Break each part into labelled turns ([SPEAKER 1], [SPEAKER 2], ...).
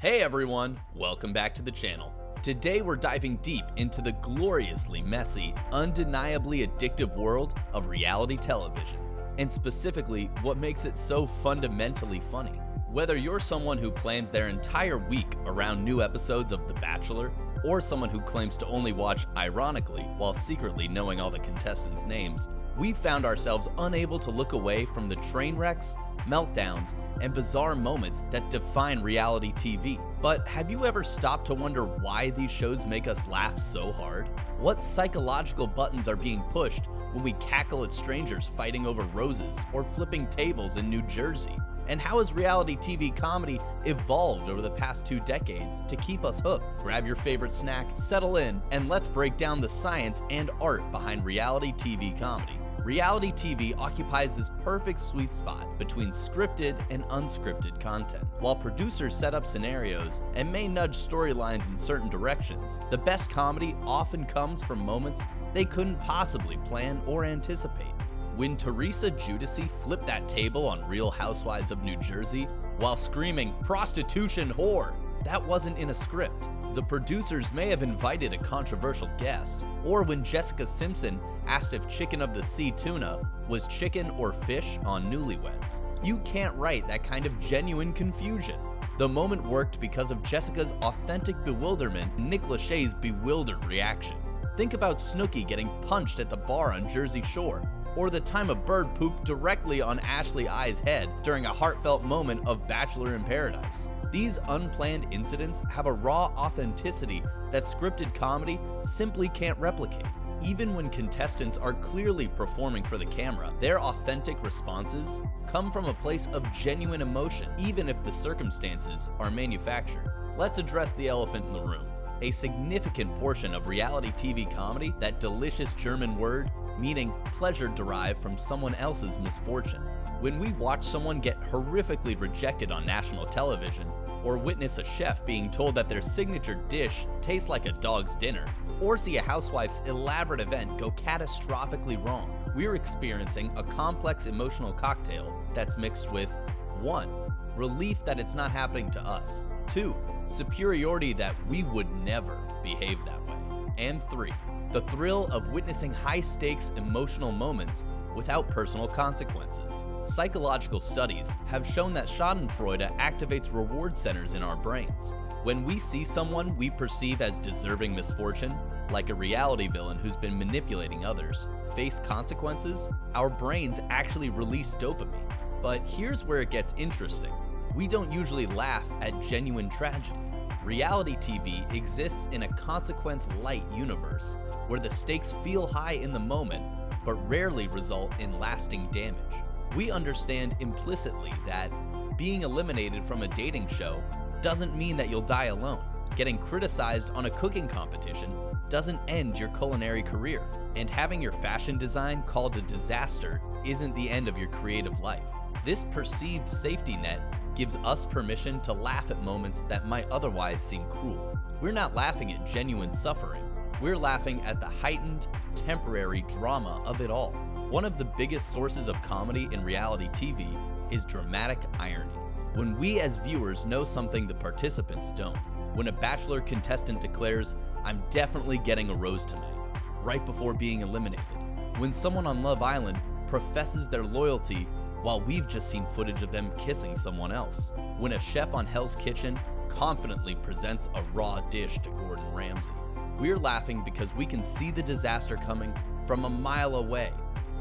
[SPEAKER 1] Hey everyone, welcome back to the channel. Today we're diving deep into the gloriously messy, undeniably addictive world of reality television, and specifically what makes it so fundamentally funny. Whether you're someone who plans their entire week around new episodes of The Bachelor, or someone who claims to only watch ironically while secretly knowing all the contestants' names, we found ourselves unable to look away from the train wrecks, meltdowns, and bizarre moments that define reality TV. But have you ever stopped to wonder why these shows make us laugh so hard? What psychological buttons are being pushed when we cackle at strangers fighting over roses or flipping tables in New Jersey? And how has reality TV comedy evolved over the past 2 decades to keep us hooked? Grab your favorite snack, settle in, and let's break down the science and art behind reality TV comedy. Reality TV occupies this perfect sweet spot between scripted and unscripted content. While producers set up scenarios and may nudge storylines in certain directions, the best comedy often comes from moments they couldn't possibly plan or anticipate. When Teresa Giudice flipped that table on Real Housewives of New Jersey while screaming, "Prostitution whore," that wasn't in a script. The producers may have invited a controversial guest, or when Jessica Simpson asked if chicken of the sea tuna was chicken or fish on Newlyweds. You can't write that kind of genuine confusion. The moment worked because of Jessica's authentic bewilderment and Nick Lachey's bewildered reaction. Think about Snooki getting punched at the bar on Jersey Shore, or the time a bird pooped directly on Ashley I's head during a heartfelt moment of Bachelor in Paradise. These unplanned incidents have a raw authenticity that scripted comedy simply can't replicate. Even when contestants are clearly performing for the camera, their authentic responses come from a place of genuine emotion, even if the circumstances are manufactured. Let's address the elephant in the room. A significant portion of reality TV comedy, that delicious German word meaning pleasure derived from someone else's misfortune. When we watch someone get horrifically rejected on national television, or witness a chef being told that their signature dish tastes like a dog's dinner, or see a housewife's elaborate event go catastrophically wrong, we're experiencing a complex emotional cocktail that's mixed with 1. Relief that it's not happening to us, 2. Superiority that we would never behave that way, and 3. The thrill of witnessing high-stakes emotional moments without personal consequences. Psychological studies have shown that schadenfreude activates reward centers in our brains. When we see someone we perceive as deserving misfortune, like a reality villain who's been manipulating others, face consequences, our brains actually release dopamine. But here's where it gets interesting. We don't usually laugh at genuine tragedy. Reality TV exists in a consequence-light universe where the stakes feel high in the moment but rarely result in lasting damage. We understand implicitly that being eliminated from a dating show doesn't mean that you'll die alone. Getting criticized on a cooking competition doesn't end your culinary career. And having your fashion design called a disaster isn't the end of your creative life. This perceived safety net gives us permission to laugh at moments that might otherwise seem cruel. We're not laughing at genuine suffering. We're laughing at the heightened, temporary drama of it all. One of the biggest sources of comedy in reality TV is dramatic irony. When we as viewers know something the participants don't. When a Bachelor contestant declares, "I'm definitely getting a rose tonight," right before being eliminated. When someone on Love Island professes their loyalty while we've just seen footage of them kissing someone else. When a chef on Hell's Kitchen confidently presents a raw dish to Gordon Ramsay. We're laughing because we can see the disaster coming from a mile away,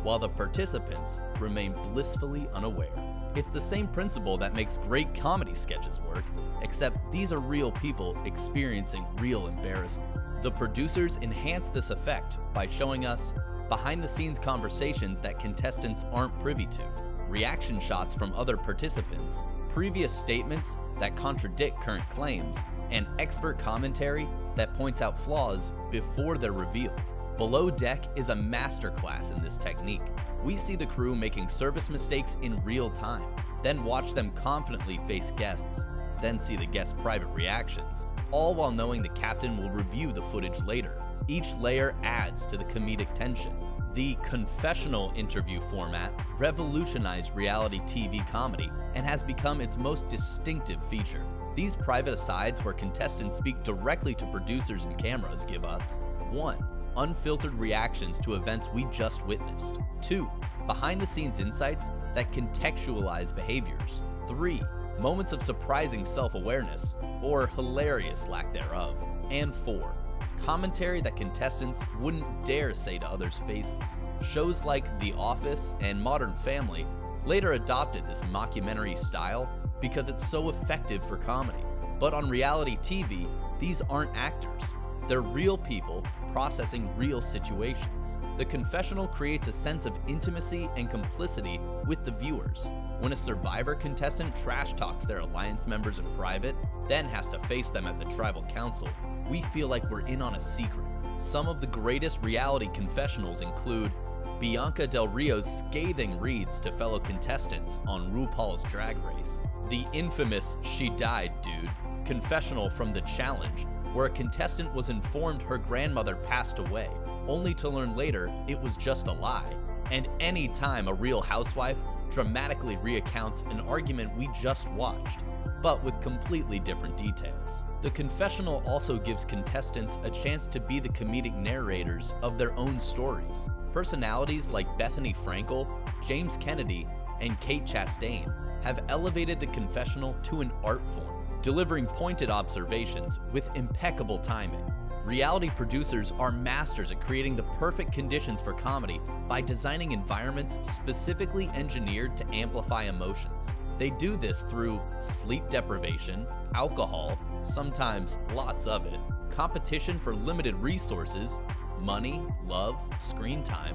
[SPEAKER 1] while the participants remain blissfully unaware. It's the same principle that makes great comedy sketches work, except these are real people experiencing real embarrassment. The producers enhance this effect by showing us behind-the-scenes conversations that contestants aren't privy to, reaction shots from other participants, previous statements that contradict current claims, and expert commentary that points out flaws before they're revealed. Below Deck is a masterclass in this technique. We see the crew making service mistakes in real time, then watch them confidently face guests, then see the guests' private reactions, all while knowing the captain will review the footage later. Each layer adds to the comedic tension. The confessional interview format revolutionized reality TV comedy and has become its most distinctive feature. These private asides where contestants speak directly to producers and cameras give us 1. Unfiltered reactions to events we just witnessed. 2. Behind-the-scenes insights that contextualize behaviors. 3. Moments of surprising self-awareness, or hilarious lack thereof. And 4. Commentary that contestants wouldn't dare say to others' faces. Shows like The Office and Modern Family later adopted this mockumentary style because it's so effective for comedy. But on reality TV, these aren't actors. They're real people processing real situations. The confessional creates a sense of intimacy and complicity with the viewers. When a Survivor contestant trash talks their alliance members in private, then has to face them at the tribal council, we feel like we're in on a secret. Some of the greatest reality confessionals include Bianca Del Rio's scathing reads to fellow contestants on RuPaul's Drag Race, the infamous "She Died, Dude" confessional from The Challenge, where a contestant was informed her grandmother passed away, only to learn later it was just a lie, and any time a Real Housewife dramatically recounts an argument we just watched, but with completely different details. The confessional also gives contestants a chance to be the comedic narrators of their own stories. Personalities like Bethany Frankel, James Kennedy, and Kate Chastain have elevated the confessional to an art form, delivering pointed observations with impeccable timing. Reality producers are masters at creating the perfect conditions for comedy by designing environments specifically engineered to amplify emotions. They do this through sleep deprivation, alcohol, sometimes lots of it, competition for limited resources, money, love, screen time,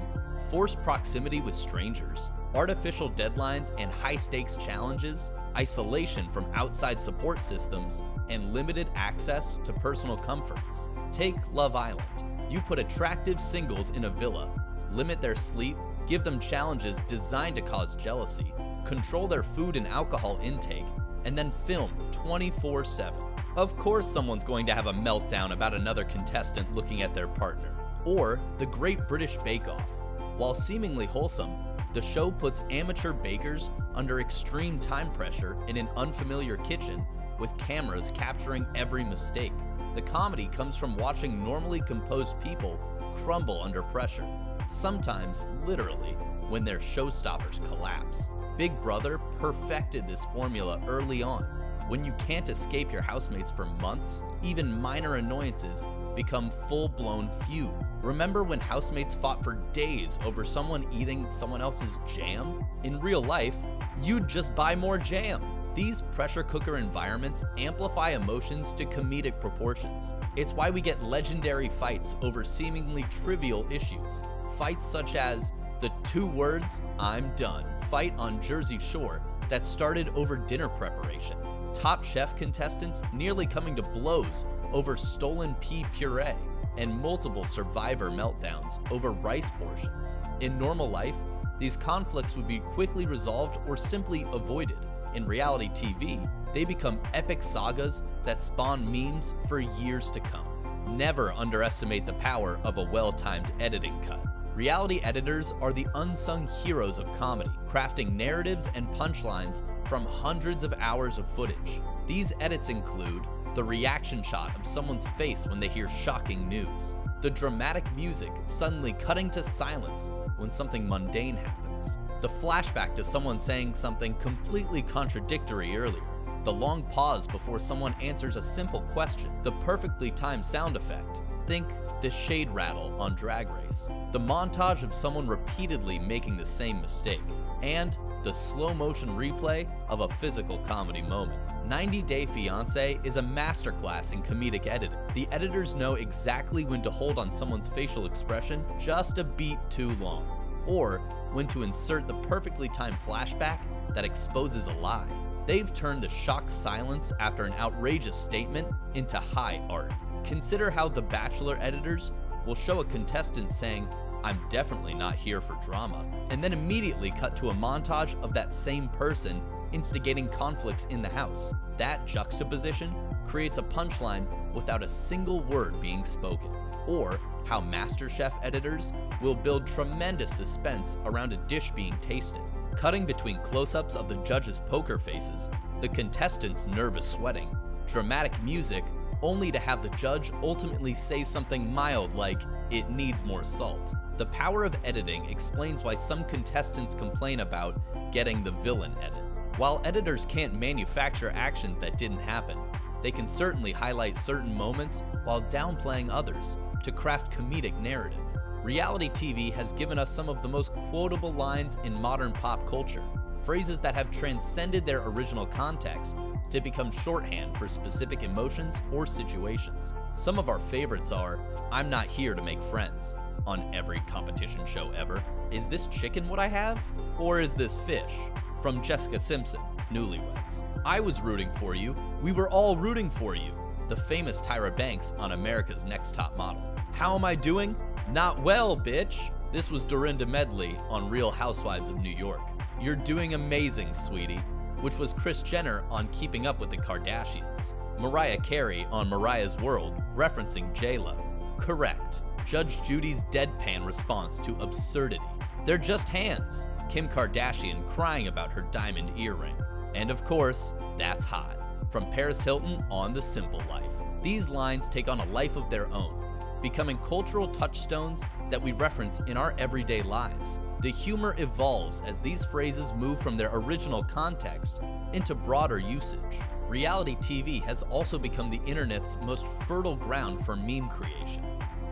[SPEAKER 1] forced proximity with strangers, artificial deadlines and high-stakes challenges, isolation from outside support systems, and limited access to personal comforts. Take Love Island. You put attractive singles in a villa, limit their sleep, give them challenges designed to cause jealousy, control their food and alcohol intake, and then film 24/7. Of course someone's going to have a meltdown about another contestant looking at their partner. Or The Great British Bake Off. While seemingly wholesome, the show puts amateur bakers under extreme time pressure in an unfamiliar kitchen with cameras capturing every mistake. The comedy comes from watching normally composed people crumble under pressure, sometimes literally when their showstoppers collapse. Big Brother perfected this formula early on. When you can't escape your housemates for months, even minor annoyances become full-blown feud. Remember when housemates fought for days over someone eating someone else's jam? In real life, you'd just buy more jam. These pressure cooker environments amplify emotions to comedic proportions. It's why we get legendary fights over seemingly trivial issues. Fights such as the 2 words, "I'm done" fight on Jersey Shore that started over dinner preparation. Top Chef contestants nearly coming to blows over stolen pea puree, and multiple Survivor meltdowns over rice portions. In normal life, these conflicts would be quickly resolved or simply avoided. In reality TV, they become epic sagas that spawn memes for years to come. Never underestimate the power of a well-timed editing cut. Reality editors are the unsung heroes of comedy, crafting narratives and punchlines from hundreds of hours of footage. These edits include the reaction shot of someone's face when they hear shocking news, the dramatic music suddenly cutting to silence when something mundane happens, the flashback to someone saying something completely contradictory earlier, the long pause before someone answers a simple question, the perfectly timed sound effect. Think the shade rattle on Drag Race, the montage of someone repeatedly making the same mistake, and the slow motion replay of a physical comedy moment. 90 Day Fiancé is a masterclass in comedic editing. The editors know exactly when to hold on someone's facial expression just a beat too long, or when to insert the perfectly timed flashback that exposes a lie. They've turned the shocked silence after an outrageous statement into high art. Consider how The Bachelor editors will show a contestant saying, "I'm definitely not here for drama," and then immediately cut to a montage of that same person instigating conflicts in the house. That juxtaposition creates a punchline without a single word being spoken. Or how MasterChef editors will build tremendous suspense around a dish being tasted, cutting between close-ups of the judges' poker faces, the contestants' nervous sweating, dramatic music, only to have the judge ultimately say something mild like, "It needs more salt." The power of editing explains why some contestants complain about getting the villain edit. While editors can't manufacture actions that didn't happen, they can certainly highlight certain moments while downplaying others to craft comedic narrative. Reality TV has given us some of the most quotable lines in modern pop culture, phrases that have transcended their original context to become shorthand for specific emotions or situations. Some of our favorites are, "I'm not here to make friends," on every competition show ever. "Is this chicken what I have? Or is this fish?" from Jessica Simpson, Newlyweds. "I was rooting for you. We were all rooting for you," the famous Tyra Banks on America's Next Top Model. "How am I doing? Not well, bitch." This was Dorinda Medley on Real Housewives of New York. "You're doing amazing, sweetie," which was Kris Jenner on Keeping Up with the Kardashians. Mariah Carey on Mariah's World, referencing J-Lo. "Correct." Judge Judy's deadpan response to absurdity. "They're just hands." Kim Kardashian crying about her diamond earring. And of course, "That's hot," from Paris Hilton on The Simple Life. These lines take on a life of their own, becoming cultural touchstones that we reference in our everyday lives. The humor evolves as these phrases move from their original context into broader usage. Reality TV has also become the internet's most fertile ground for meme creation.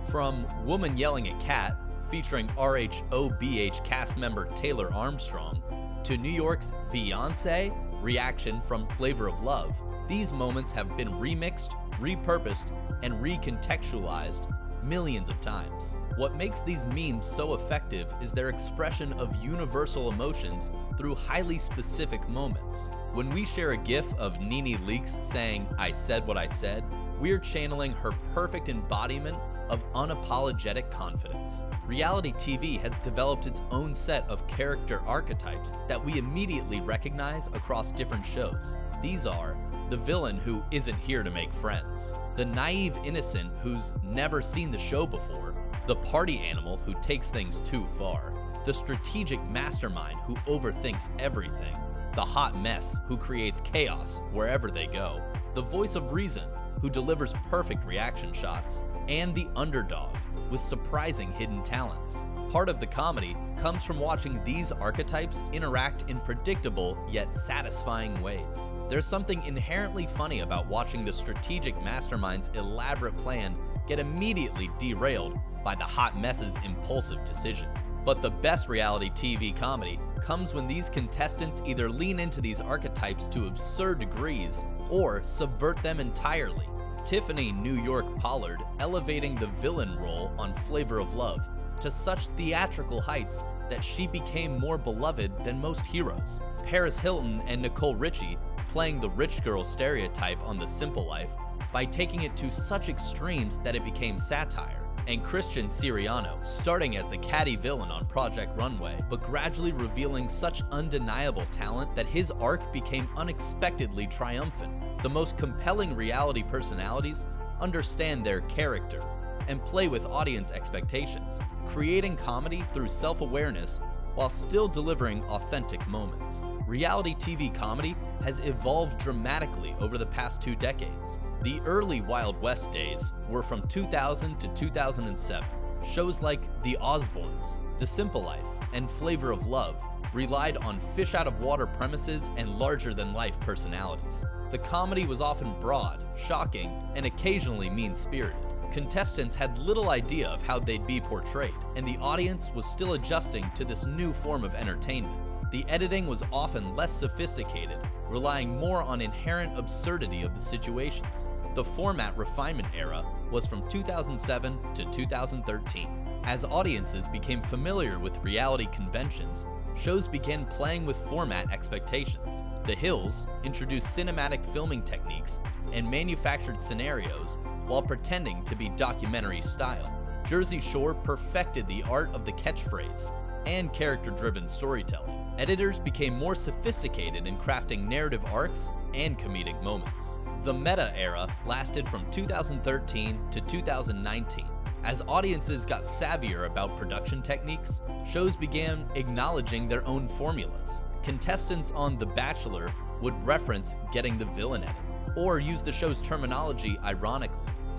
[SPEAKER 1] From "Woman Yelling at Cat," featuring RHOBH cast member Taylor Armstrong, to New York's "Beyoncé" reaction from Flavor of Love, these moments have been remixed, repurposed, and recontextualized millions of times. What makes these memes so effective is their expression of universal emotions through highly specific moments. When we share a GIF of Nene Leakes saying, "I said what I said," we're channeling her perfect embodiment of unapologetic confidence. Reality TV has developed its own set of character archetypes that we immediately recognize across different shows. These are the villain who isn't here to make friends, the naive innocent who's never seen the show before, the party animal who takes things too far, the strategic mastermind who overthinks everything, the hot mess who creates chaos wherever they go, the voice of reason who delivers perfect reaction shots, and the underdog with surprising hidden talents. Part of the comedy comes from watching these archetypes interact in predictable yet satisfying ways. There's something inherently funny about watching the strategic mastermind's elaborate plan get immediately derailed by the hot mess's impulsive decision. But the best reality TV comedy comes when these contestants either lean into these archetypes to absurd degrees or subvert them entirely. Tiffany New York Pollard elevating the villain role on Flavor of Love to such theatrical heights that she became more beloved than most heroes. Paris Hilton and Nicole Richie playing the rich girl stereotype on The Simple Life by taking it to such extremes that it became satire. And Christian Siriano starting as the catty villain on Project Runway, but gradually revealing such undeniable talent that his arc became unexpectedly triumphant. The most compelling reality personalities understand their character and play with audience expectations, creating comedy through self-awareness while still delivering authentic moments. Reality TV comedy has evolved dramatically over the past 2 decades. The early Wild West days were from 2000 to 2007. Shows like The Osbournes, The Simple Life, and Flavor of Love relied on fish-out-of-water premises and larger-than-life personalities. The comedy was often broad, shocking, and occasionally mean-spirited. Contestants had little idea of how they'd be portrayed, and the audience was still adjusting to this new form of entertainment. The editing was often less sophisticated, relying more on inherent absurdity of the situations. The format refinement era was from 2007 to 2013. As audiences became familiar with reality conventions, shows began playing with format expectations. The Hills introduced cinematic filming techniques and manufactured scenarios while pretending to be documentary style. Jersey Shore perfected the art of the catchphrase and character-driven storytelling. Editors became more sophisticated in crafting narrative arcs and comedic moments. The meta era lasted from 2013 to 2019. As audiences got savvier about production techniques, shows began acknowledging their own formulas. Contestants on The Bachelor would reference getting the villain edit. or use the show's terminology ironically.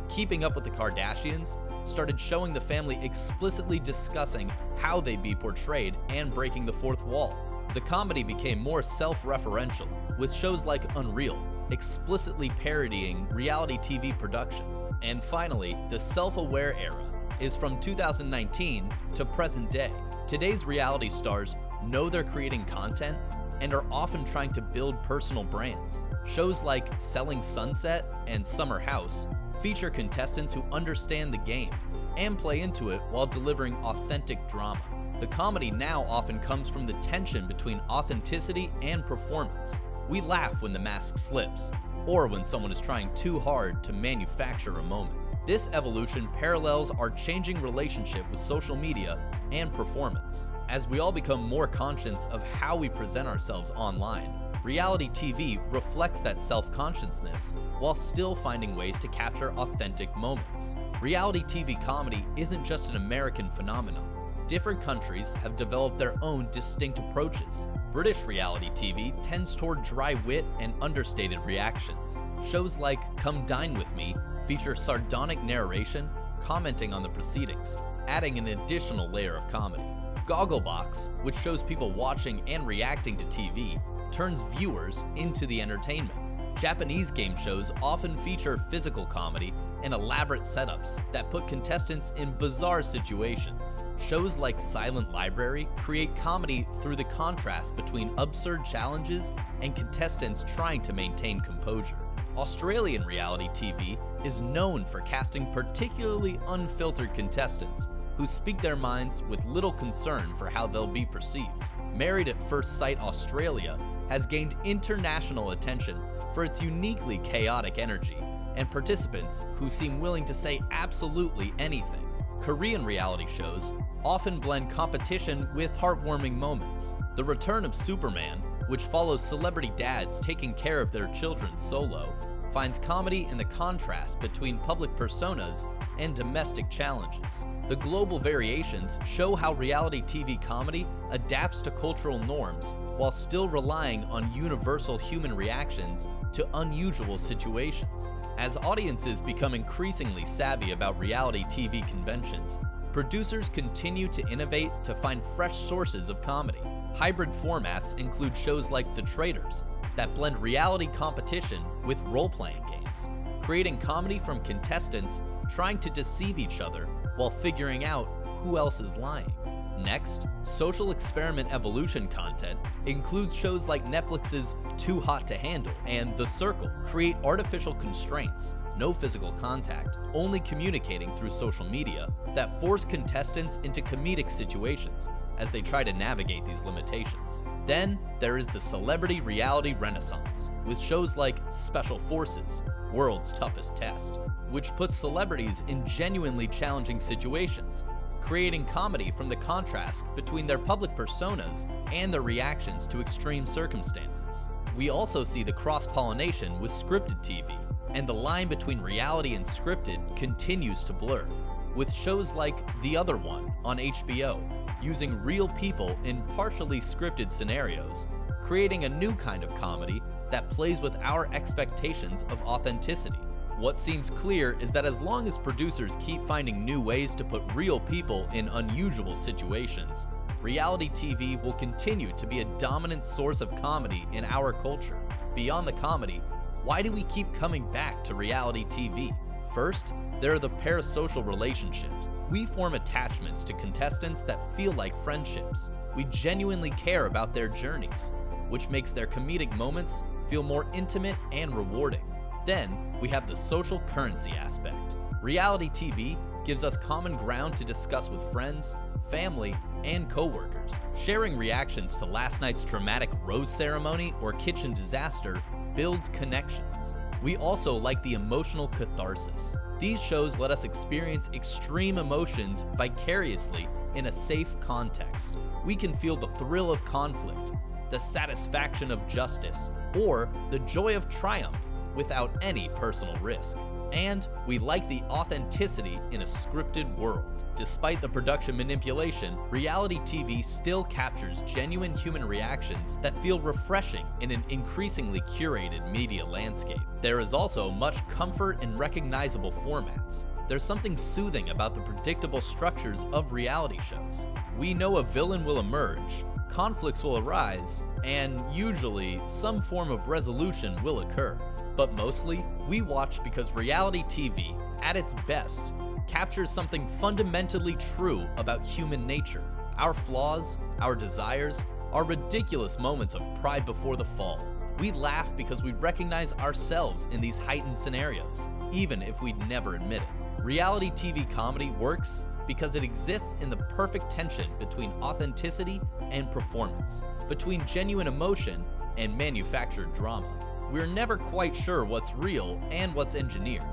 [SPEAKER 1] Keeping Up with the Kardashians started showing the family explicitly discussing how they'd be portrayed and breaking the fourth wall. The comedy became more self-referential, with shows like Unreal explicitly parodying reality TV production. And finally, the self-aware era is from 2019 to present day. Today's reality stars know they're creating content and are often trying to build personal brands. Shows like Selling Sunset and Summer House feature contestants who understand the game and play into it while delivering authentic drama. The comedy now often comes from the tension between authenticity and performance. We laugh when the mask slips, or when someone is trying too hard to manufacture a moment. This evolution parallels our changing relationship with social media and performance. As we all become more conscious of how we present ourselves online, reality TV reflects that self-consciousness while still finding ways to capture authentic moments. Reality TV comedy isn't just an American phenomenon. Different countries have developed their own distinct approaches. British reality TV tends toward dry wit and understated reactions. Shows like Come Dine With Me feature sardonic narration commenting on the proceedings, adding an additional layer of comedy. Gogglebox, which shows people watching and reacting to TV, turns viewers into the entertainment. Japanese game shows often feature physical comedy and elaborate setups that put contestants in bizarre situations. Shows like Silent Library create comedy through the contrast between absurd challenges and contestants trying to maintain composure. Australian reality TV is known for casting particularly unfiltered contestants who speak their minds with little concern for how they'll be perceived. Married at First Sight Australia has gained international attention for its uniquely chaotic energy and participants who seem willing to say absolutely anything. Korean reality shows often blend competition with heartwarming moments. The Return of Superman, which follows celebrity dads taking care of their children solo, finds comedy in the contrast between public personas and domestic challenges. The global variations show how reality TV comedy adapts to cultural norms while still relying on universal human reactions to unusual situations. As audiences become increasingly savvy about reality TV conventions, producers continue to innovate to find fresh sources of comedy. Hybrid formats include shows like The Traitors that blend reality competition with role-playing games, creating comedy from contestants trying to deceive each other while figuring out who else is lying. Next, social experiment evolution content includes shows like Netflix's Too Hot to Handle and The Circle create artificial constraints, no physical contact, only communicating through social media, that force contestants into comedic situations as they try to navigate these limitations. Then there is the celebrity reality renaissance, with shows like Special Forces, World's Toughest Test, which puts celebrities in genuinely challenging situations, creating comedy from the contrast between their public personas and their reactions to extreme circumstances. We also see the cross-pollination with scripted TV, and the line between reality and scripted continues to blur, with shows like The Other One on HBO, using real people in partially scripted scenarios, creating a new kind of comedy that plays with our expectations of authenticity. What seems clear is that as long as producers keep finding new ways to put real people in unusual situations, reality TV will continue to be a dominant source of comedy in our culture. Beyond the comedy, why do we keep coming back to reality TV? First, there are the parasocial relationships. We form attachments to contestants that feel like friendships. We genuinely care about their journeys, which makes their comedic moments feel more intimate and rewarding. Then, we have the social currency aspect. Reality TV gives us common ground to discuss with friends, family, and coworkers. Sharing reactions to last night's dramatic rose ceremony or kitchen disaster builds connections. We also like the emotional catharsis. These shows let us experience extreme emotions vicariously in a safe context. We can feel the thrill of conflict, the satisfaction of justice, or the joy of triumph without any personal risk. And we like the authenticity in a scripted world. Despite the production manipulation, reality TV still captures genuine human reactions that feel refreshing in an increasingly curated media landscape. There is also much comfort in recognizable formats. There's something soothing about the predictable structures of reality shows. We know a villain will emerge, conflicts will arise, and usually some form of resolution will occur. But mostly, we watch because reality TV, at its best, captures something fundamentally true about human nature. Our flaws, our desires, our ridiculous moments of pride before the fall. We laugh because we recognize ourselves in these heightened scenarios, even if we'd never admit it. Reality TV comedy works because it exists in the perfect tension between authenticity and performance, between genuine emotion and manufactured drama. We're never quite sure what's real and what's engineered,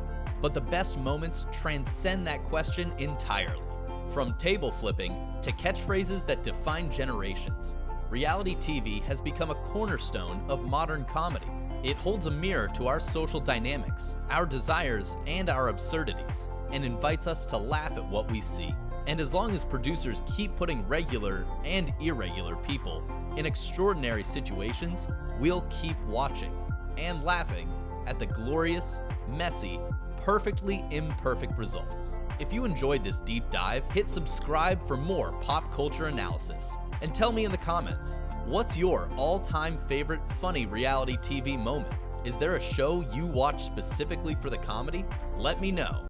[SPEAKER 1] but the best moments transcend that question entirely. From table flipping to catchphrases that define generations, reality TV has become a cornerstone of modern comedy. It holds a mirror to our social dynamics, our desires, and our absurdities, and invites us to laugh at what we see. And as long as producers keep putting regular and irregular people in extraordinary situations, we'll keep watching and laughing at the glorious, messy, perfectly imperfect results. If you enjoyed this deep dive, hit subscribe for more pop culture analysis. And tell me in the comments, what's your all-time favorite funny reality TV moment? Is there a show you watch specifically for the comedy? Let me know.